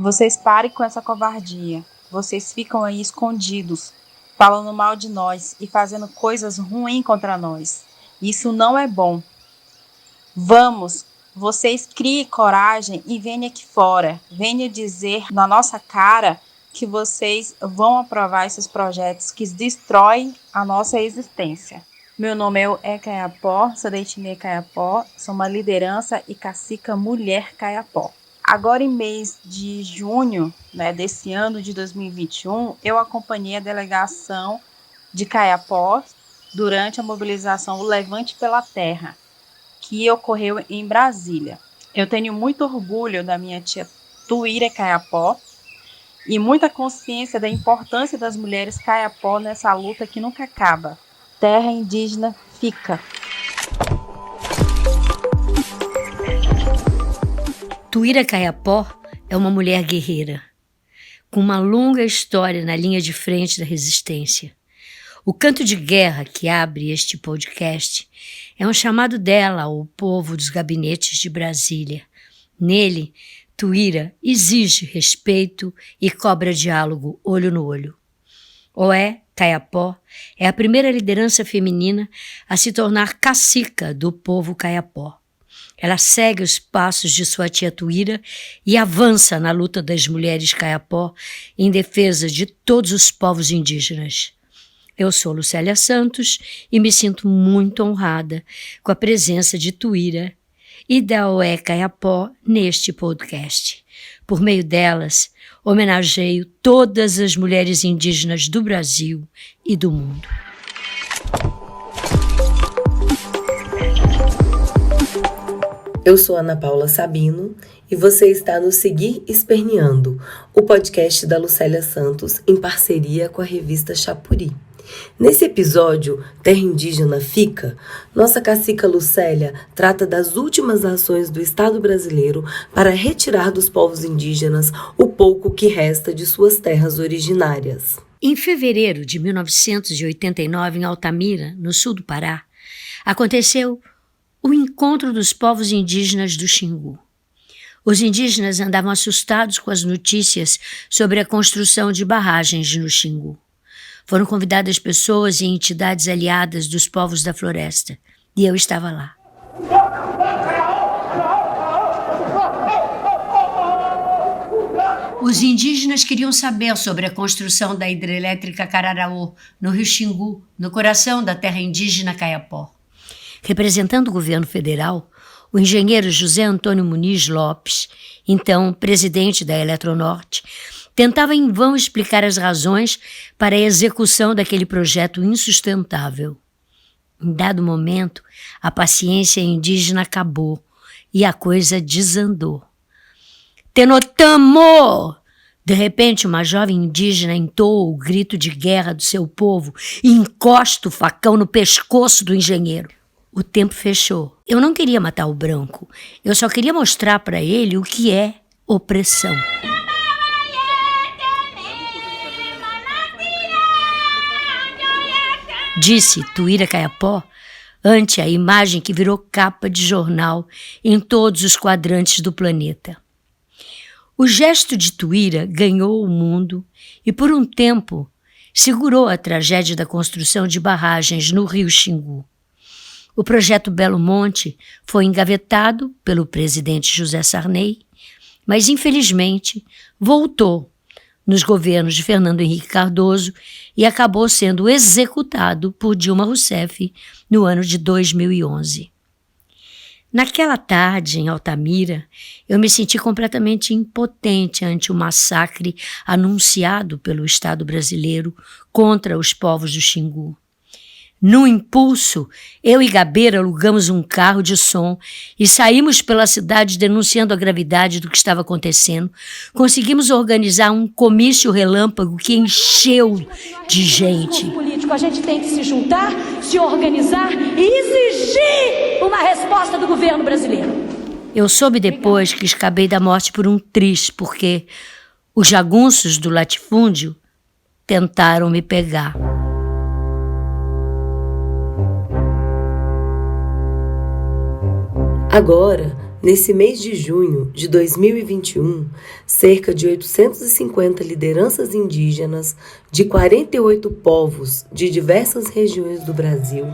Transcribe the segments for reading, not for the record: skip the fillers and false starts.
Vocês parem com essa covardia. Vocês ficam aí escondidos, falando mal de nós e fazendo coisas ruins contra nós. Isso não é bom. Vamos, vocês criem coragem e venham aqui fora. Venham dizer na nossa cara que vocês vão aprovar esses projetos que destroem a nossa existência. Meu nome é Kayapó, sou da etnia Kayapó, sou uma liderança e cacica mulher Kayapó. Agora em mês de junho, desse ano de 2021, eu acompanhei a delegação de Kayapó durante a mobilização O Levante pela Terra, que ocorreu em Brasília. Eu tenho muito orgulho da minha tia Tuíra Kayapó e muita consciência da importância das mulheres Kayapó nessa luta que nunca acaba. Terra indígena fica. Tuíra Kayapó é uma mulher guerreira, com uma longa história na linha de frente da resistência. O canto de guerra que abre este podcast é um chamado dela ao povo dos gabinetes de Brasília. Nele, Tuíra exige respeito e cobra diálogo olho no olho. Oé Kayapó é a primeira liderança feminina a se tornar cacica do povo Kayapó. Ela segue os passos de sua tia Tuíra e avança na luta das mulheres Kayapó em defesa de todos os povos indígenas. Eu sou Lucélia Santos e me sinto muito honrada com a presença de Tuíra e da Oé Kayapó neste podcast. Por meio delas, homenageio todas as mulheres indígenas do Brasil e do mundo. Eu sou Ana Paula Sabino e você está no Seguir Esperneando, o podcast da Lucélia Santos em parceria com a revista Chapuri. Nesse episódio, Terra Indígena Fica, nossa cacica Lucélia trata das últimas ações do Estado brasileiro para retirar dos povos indígenas o pouco que resta de suas terras originárias. Em fevereiro de 1989, em Altamira, no sul do Pará, aconteceu o encontro dos povos indígenas do Xingu. Os indígenas andavam assustados com as notícias sobre a construção de barragens no Xingu. Foram convidadas pessoas e entidades aliadas dos povos da floresta, e eu estava lá. Os indígenas queriam saber sobre a construção da hidrelétrica Cararaú, no Rio Xingu, no coração da terra indígena Kayapó. Representando o governo federal, o engenheiro José Antônio Muniz Lopes, então presidente da Eletronorte, tentava em vão explicar as razões para a execução daquele projeto insustentável. Em dado momento, a paciência indígena acabou e a coisa desandou. Tenotamo! De repente, uma jovem indígena entoa o grito de guerra do seu povo e encosta o facão no pescoço do engenheiro. O tempo fechou. Eu não queria matar o branco. Eu só queria mostrar para ele o que é opressão. Disse Tuíra Kayapó ante a imagem que virou capa de jornal em todos os quadrantes do planeta. O gesto de Tuíra ganhou o mundo e, por um tempo, segurou a tragédia da construção de barragens no Rio Xingu. O projeto Belo Monte foi engavetado pelo presidente José Sarney, mas, infelizmente, voltou nos governos de Fernando Henrique Cardoso e acabou sendo executado por Dilma Rousseff no ano de 2011. Naquela tarde, em Altamira, eu me senti completamente impotente ante o massacre anunciado pelo Estado brasileiro contra os povos do Xingu. No impulso, eu e Gabeira alugamos um carro de som e saímos pela cidade denunciando a gravidade do que estava acontecendo. Conseguimos organizar um comício relâmpago que encheu de gente. Político, a gente tem que se juntar, se organizar e exigir uma resposta do governo brasileiro. Eu soube depois que escapei da morte por um triz, porque os jagunços do latifúndio tentaram me pegar. Agora, Nesse mês de junho de 2021, cerca de 850 lideranças indígenas de 48 povos de diversas regiões do Brasil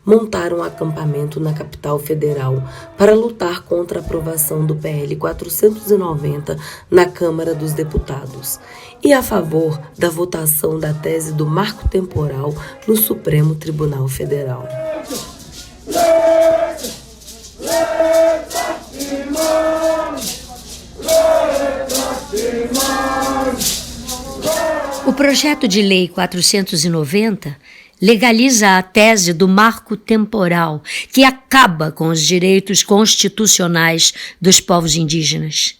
montaram um acampamento na capital federal para lutar contra a aprovação do PL 490 na Câmara dos Deputados e a favor da votação da tese do marco temporal no Supremo Tribunal Federal. O projeto de lei 490 legaliza a tese do marco temporal, que acaba com os direitos constitucionais dos povos indígenas.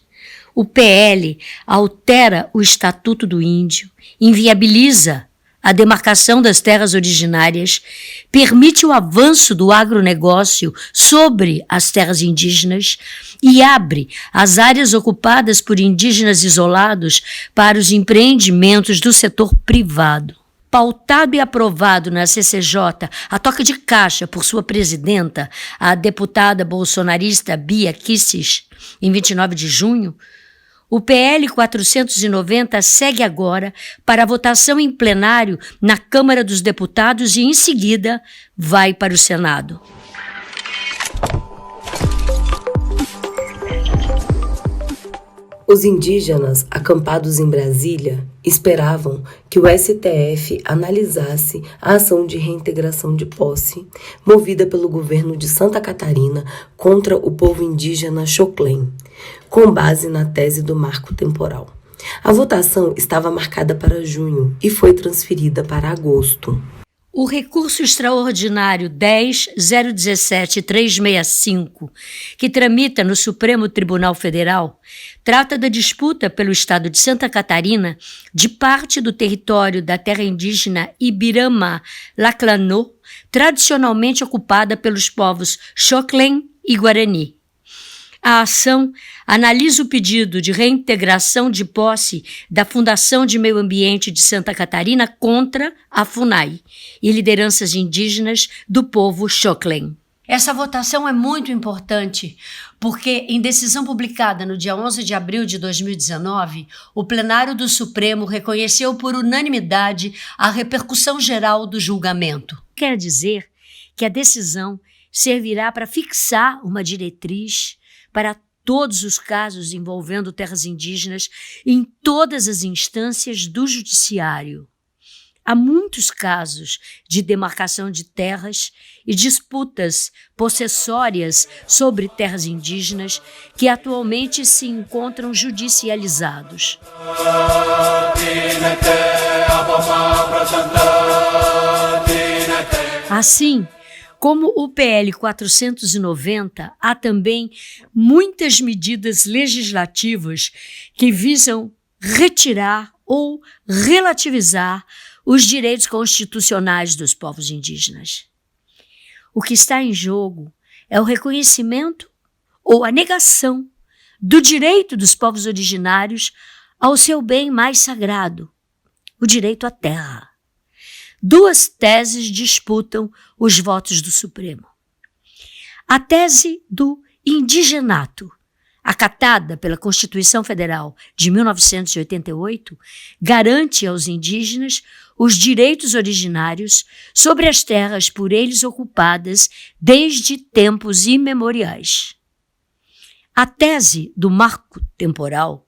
O PL altera o Estatuto do Índio, inviabiliza a demarcação das terras originárias, permite o avanço do agronegócio sobre as terras indígenas e abre as áreas ocupadas por indígenas isolados para os empreendimentos do setor privado. Pautado e aprovado na CCJ a toque de caixa por sua presidenta, a deputada bolsonarista Bia Kicis, em 29 de junho, o PL 490 segue agora para a votação em plenário na Câmara dos Deputados e, em seguida, vai para o Senado. Os indígenas acampados em Brasília esperavam que o STF analisasse a ação de reintegração de posse movida pelo governo de Santa Catarina contra o povo indígena Xoclen, com base na tese do marco temporal. A votação estava marcada para junho e foi transferida para agosto. O recurso extraordinário 10.017.365, que tramita no Supremo Tribunal Federal, trata da disputa pelo estado de Santa Catarina de parte do território da terra indígena Ibirama-Laclanô, tradicionalmente ocupada pelos povos Xoclen e Guarani. A ação analisa o pedido de reintegração de posse da Fundação de Meio Ambiente de Santa Catarina contra a FUNAI e lideranças indígenas do povo Xoclen. Essa votação é muito importante porque, em decisão publicada no dia 11 de abril de 2019, o plenário do Supremo reconheceu por unanimidade a repercussão geral do julgamento. Quer dizer que a decisão servirá para fixar uma diretriz para todos os casos envolvendo terras indígenas em todas as instâncias do judiciário. Há muitos casos de demarcação de terras e disputas possessórias sobre terras indígenas que atualmente se encontram judicializados. Assim, como o PL 490, há também muitas medidas legislativas que visam retirar ou relativizar os direitos constitucionais dos povos indígenas. O que está em jogo é o reconhecimento ou a negação do direito dos povos originários ao seu bem mais sagrado, o direito à terra. Duas teses disputam os votos do Supremo. A tese do indigenato, acatada pela Constituição Federal de 1988, garante aos indígenas os direitos originários sobre as terras por eles ocupadas desde tempos imemoriais. A tese do marco temporal,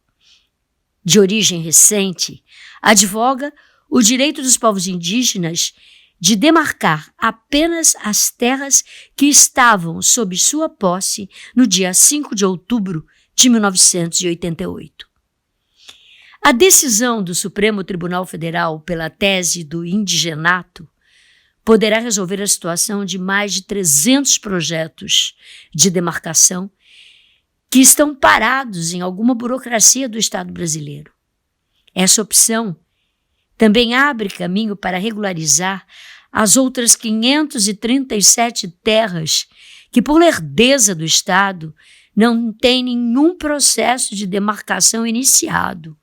de origem recente, advoga o direito dos povos indígenas de demarcar apenas as terras que estavam sob sua posse no dia 5 de outubro de 1988. A decisão do Supremo Tribunal Federal pela tese do indigenato poderá resolver a situação de mais de 300 projetos de demarcação que estão parados em alguma burocracia do Estado brasileiro. Essa opção também abre caminho para regularizar as outras 537 terras que, por lerdeza do Estado, não têm nenhum processo de demarcação iniciado.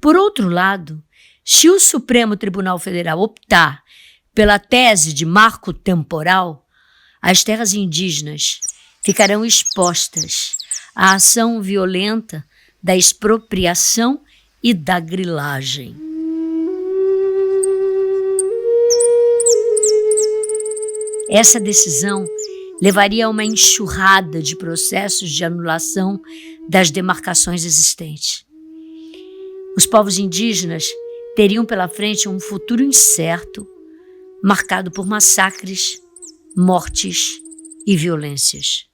Por outro lado, se o Supremo Tribunal Federal optar pela tese de marco temporal, as terras indígenas ficarão expostas à ação violenta da expropriação e da grilagem. Essa decisão levaria a uma enxurrada de processos de anulação das demarcações existentes. Os povos indígenas teriam pela frente um futuro incerto, marcado por massacres, mortes e violências.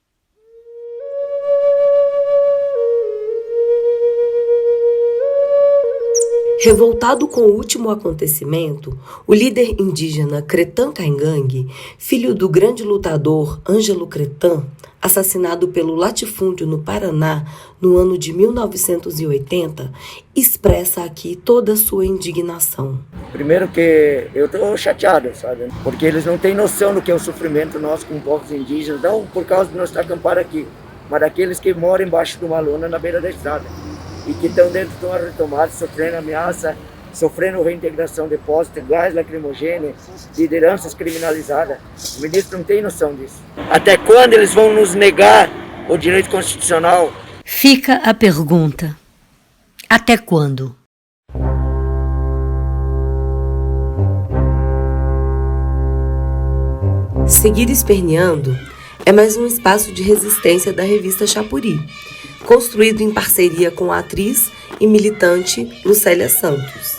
Revoltado com o último acontecimento, o líder indígena Cretan Caingangue, filho do grande lutador Ângelo Cretan, assassinado pelo latifúndio no Paraná no ano de 1980, expressa aqui toda a sua indignação. Primeiro que eu estou chateado, sabe? Porque eles não têm noção do que é o sofrimento nosso com povos indígenas, não por causa de nós estar acampar aqui, mas daqueles que moram embaixo de uma lona na beira da estrada e que estão dentro de uma retomada, sofrendo ameaça, sofrendo reintegração de postos, gás lacrimogêneo, lideranças criminalizadas. O ministro não tem noção disso. Até quando eles vão nos negar o direito constitucional? Fica a pergunta: até quando? Seguir Esperneando é mais um espaço de resistência da revista Chapuri, construído em parceria com a atriz e militante Lucélia Santos.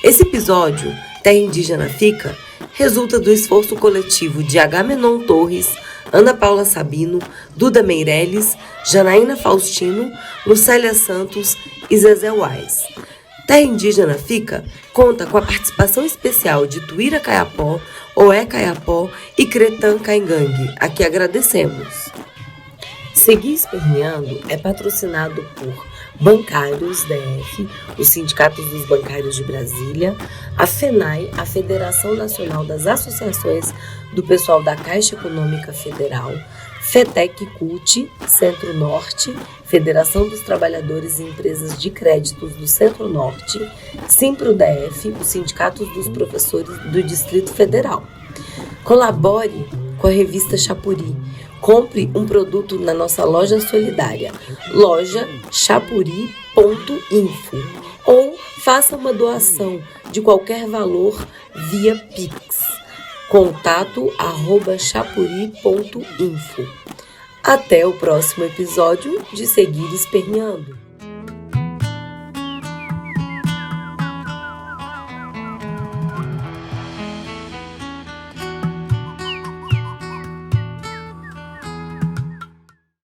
Esse episódio, Terra Indígena Fica, resulta do esforço coletivo de Agamenon Torres, Ana Paula Sabino, Duda Meirelles, Janaína Faustino, Lucélia Santos e Zezé Wais. Terra Indígena Fica conta com a participação especial de Tuíra Kayapó, Oé Kayapó e Cretan Caingangue, a que agradecemos. Seguir Esperneando é patrocinado por Bancários DF, os Sindicatos dos Bancários de Brasília, a FENAI, a Federação Nacional das Associações do Pessoal da Caixa Econômica Federal, FETEC CUT, Centro-Norte, Federação dos Trabalhadores e Empresas de Créditos do Centro-Norte, Simpro-DF, os Sindicatos dos Professores do Distrito Federal. Colabore com a revista Chapuri. Compre um produto na nossa loja solidária, lojachapuri.info, ou faça uma doação de qualquer valor via Pix, contato@chapuri.info. Até o próximo episódio de Seguir Esperneando.